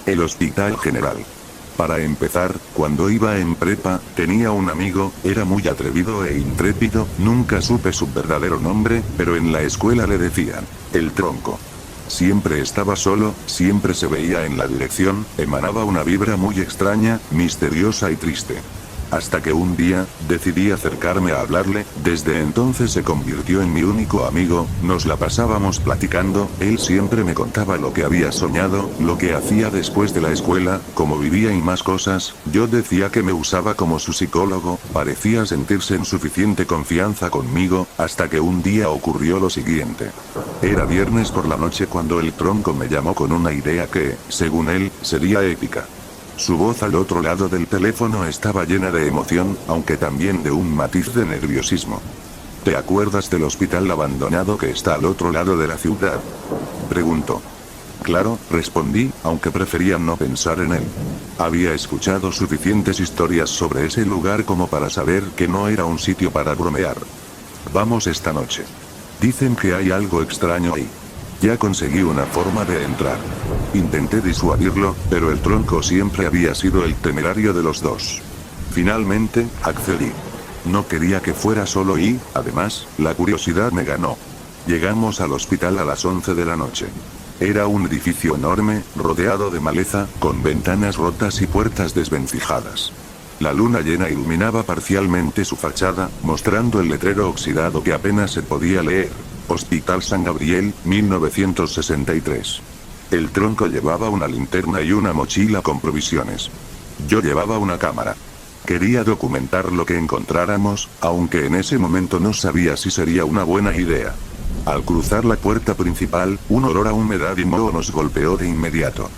El Hospital General. Para empezar, cuando iba en prepa, tenía un amigo, era muy atrevido e intrépido, nunca supe su verdadero nombre, pero en la escuela le decían, el Tronco. Siempre estaba solo, siempre se veía en la dirección, emanaba una vibra muy extraña, misteriosa y triste. Hasta que un día, decidí acercarme a hablarle, desde entonces se convirtió en mi único amigo, nos la pasábamos platicando, él siempre me contaba lo que había soñado, lo que hacía después de la escuela, cómo vivía y más cosas, yo decía que me usaba como su psicólogo, parecía sentirse en suficiente confianza conmigo, hasta que un día ocurrió lo siguiente. Era viernes por la noche cuando el Tronco me llamó con una idea que, según él, sería épica. Su voz al otro lado del teléfono estaba llena de emoción, aunque también de un matiz de nerviosismo. ¿Te acuerdas del hospital abandonado que está al otro lado de la ciudad?, preguntó. Claro, respondí, aunque prefería no pensar en él. Había escuchado suficientes historias sobre ese lugar como para saber que no era un sitio para bromear. Vamos esta noche. Dicen que hay algo extraño ahí. Ya conseguí una forma de entrar. Intenté disuadirlo, pero el Tronco siempre había sido el temerario de los dos. Finalmente, accedí. No quería que fuera solo y, además, la curiosidad me ganó. Llegamos al hospital a las 11 de la noche. Era un edificio enorme, rodeado de maleza, con ventanas rotas y puertas desvencijadas. La luna llena iluminaba parcialmente su fachada, mostrando el letrero oxidado que apenas se podía leer. Hospital San Gabriel, 1963. El Tronco llevaba una linterna y una mochila con provisiones. Yo llevaba una cámara. Quería documentar lo que encontráramos, aunque en ese momento no sabía si sería una buena idea. Al cruzar la puerta principal, un olor a humedad y moho nos golpeó de inmediato.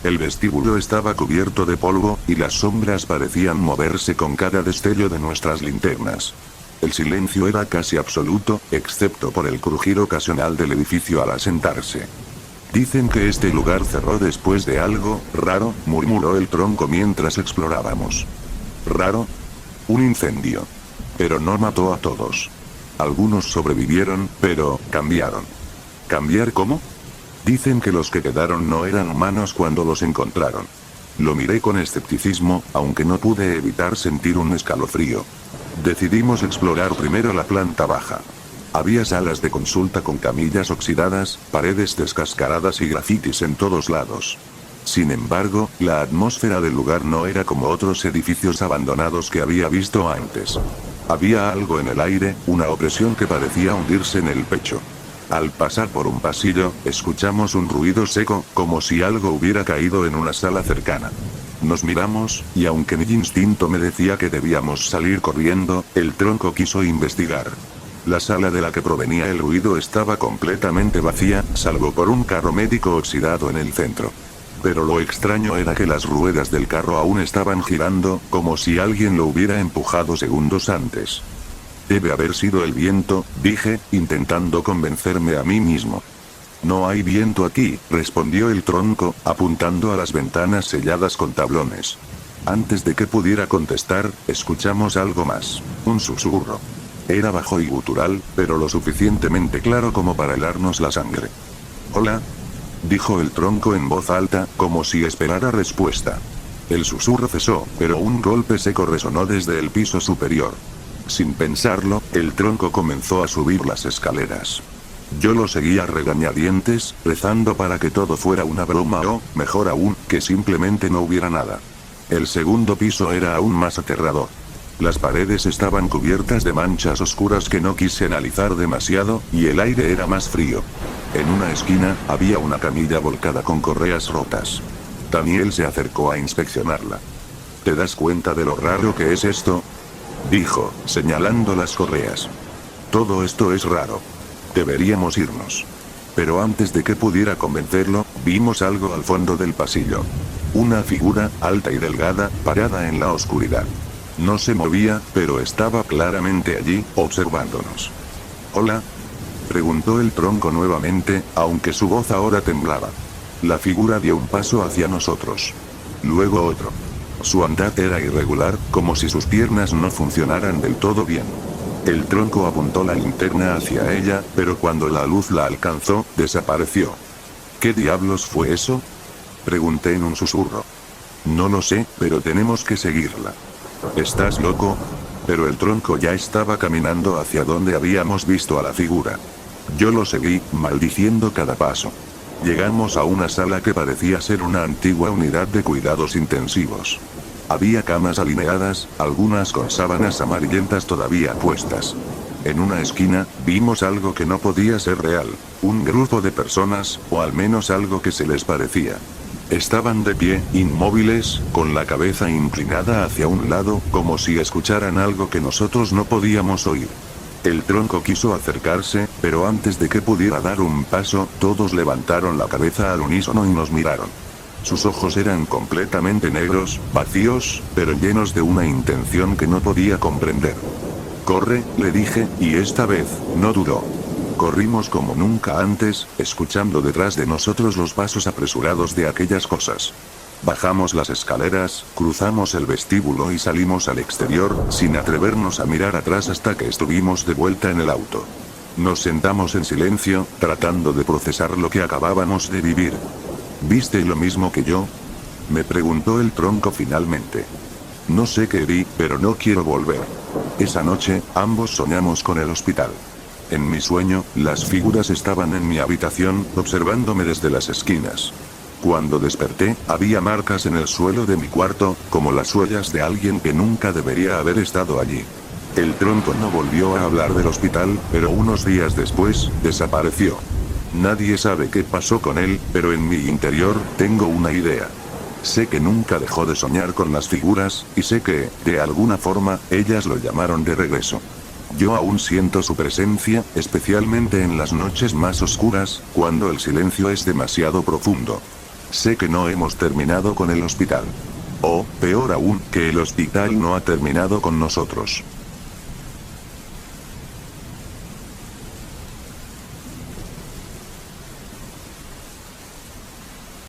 El vestíbulo estaba cubierto de polvo, y las sombras parecían moverse con cada destello de nuestras linternas. El silencio era casi absoluto, excepto por el crujir ocasional del edificio al asentarse. Dicen que este lugar cerró después de algo raro, murmuró el Tronco mientras explorábamos. ¿Raro? Un incendio. Pero no mató a todos. Algunos sobrevivieron, pero cambiaron. ¿Cambiar cómo? Dicen que los que quedaron no eran humanos cuando los encontraron. Lo miré con escepticismo, aunque no pude evitar sentir un escalofrío. Decidimos explorar primero la planta baja. Había salas de consulta con camillas oxidadas, paredes descascaradas y grafitis en todos lados. Sin embargo, la atmósfera del lugar no era como otros edificios abandonados que había visto antes. Había algo en el aire, una opresión que parecía hundirse en el pecho. Al pasar por un pasillo, escuchamos un ruido seco, como si algo hubiera caído en una sala cercana. Nos miramos, y aunque mi instinto me decía que debíamos salir corriendo, el Tronco quiso investigar. La sala de la que provenía el ruido estaba completamente vacía, salvo por un carro médico oxidado en el centro. Pero lo extraño era que las ruedas del carro aún estaban girando, como si alguien lo hubiera empujado segundos antes. Debe haber sido el viento, dije, intentando convencerme a mí mismo. No hay viento aquí, respondió el Tronco, apuntando a las ventanas selladas con tablones. Antes de que pudiera contestar, escuchamos algo más. Un susurro. Era bajo y gutural, pero lo suficientemente claro como para helarnos la sangre. «Hola», dijo el Tronco en voz alta, como si esperara respuesta. El susurro cesó, pero un golpe seco resonó desde el piso superior. Sin pensarlo, el Tronco comenzó a subir las escaleras. Yo lo seguía a regañadientes, rezando para que todo fuera una broma o, mejor aún, que simplemente no hubiera nada. El segundo piso era aún más aterrador. Las paredes estaban cubiertas de manchas oscuras que no quise analizar demasiado, y el aire era más frío. En una esquina, había una camilla volcada con correas rotas. Daniel se acercó a inspeccionarla. ¿Te das cuenta de lo raro que es esto?, dijo, señalando las correas. Todo esto es raro. Deberíamos irnos. Pero antes de que pudiera convencerlo, vimos algo al fondo del pasillo. Una figura, alta y delgada, parada en la oscuridad. No se movía, pero estaba claramente allí, observándonos. «¿Hola?», preguntó el Tronco nuevamente, aunque su voz ahora temblaba. La figura dio un paso hacia nosotros. Luego otro. Su andar era irregular, como si sus piernas no funcionaran del todo bien. El Tronco apuntó la linterna hacia ella, pero cuando la luz la alcanzó, desapareció. «¿Qué diablos fue eso?», Pregunté en un susurro. No lo sé, pero tenemos que seguirla. ¿Estás loco? Pero el tronco ya estaba caminando hacia donde habíamos visto a la figura. Yo lo seguí, maldiciendo cada paso. Llegamos a una sala que parecía ser una antigua unidad de cuidados intensivos. Había camas alineadas, algunas con sábanas amarillentas todavía puestas. En una esquina, vimos algo que no podía ser real, un grupo de personas, o al menos algo que se les parecía. Estaban de pie, inmóviles, con la cabeza inclinada hacia un lado, como si escucharan algo que nosotros no podíamos oír. El tronco quiso acercarse, pero antes de que pudiera dar un paso, todos levantaron la cabeza al unísono y nos miraron. Sus ojos eran completamente negros, vacíos, pero llenos de una intención que no podía comprender. «Corre», le dije, y esta vez, no dudó. Corrimos como nunca antes, escuchando detrás de nosotros los pasos apresurados de aquellas cosas. Bajamos las escaleras, cruzamos el vestíbulo y salimos al exterior, sin atrevernos a mirar atrás hasta que estuvimos de vuelta en el auto. Nos sentamos en silencio, tratando de procesar lo que acabábamos de vivir. ¿Viste lo mismo que yo?, me preguntó el tronco finalmente. No sé qué vi, pero no quiero volver. Esa noche, ambos soñamos con el hospital. En mi sueño, las figuras estaban en mi habitación, observándome desde las esquinas. Cuando desperté, había marcas en el suelo de mi cuarto, como las huellas de alguien que nunca debería haber estado allí. El tronco no volvió a hablar del hospital, pero unos días después, desapareció. Nadie sabe qué pasó con él, pero en mi interior, tengo una idea. Sé que nunca dejó de soñar con las figuras, y sé que, de alguna forma, ellas lo llamaron de regreso. Yo aún siento su presencia, especialmente en las noches más oscuras, cuando el silencio es demasiado profundo. Sé que no hemos terminado con el hospital. O, peor aún, que el hospital no ha terminado con nosotros.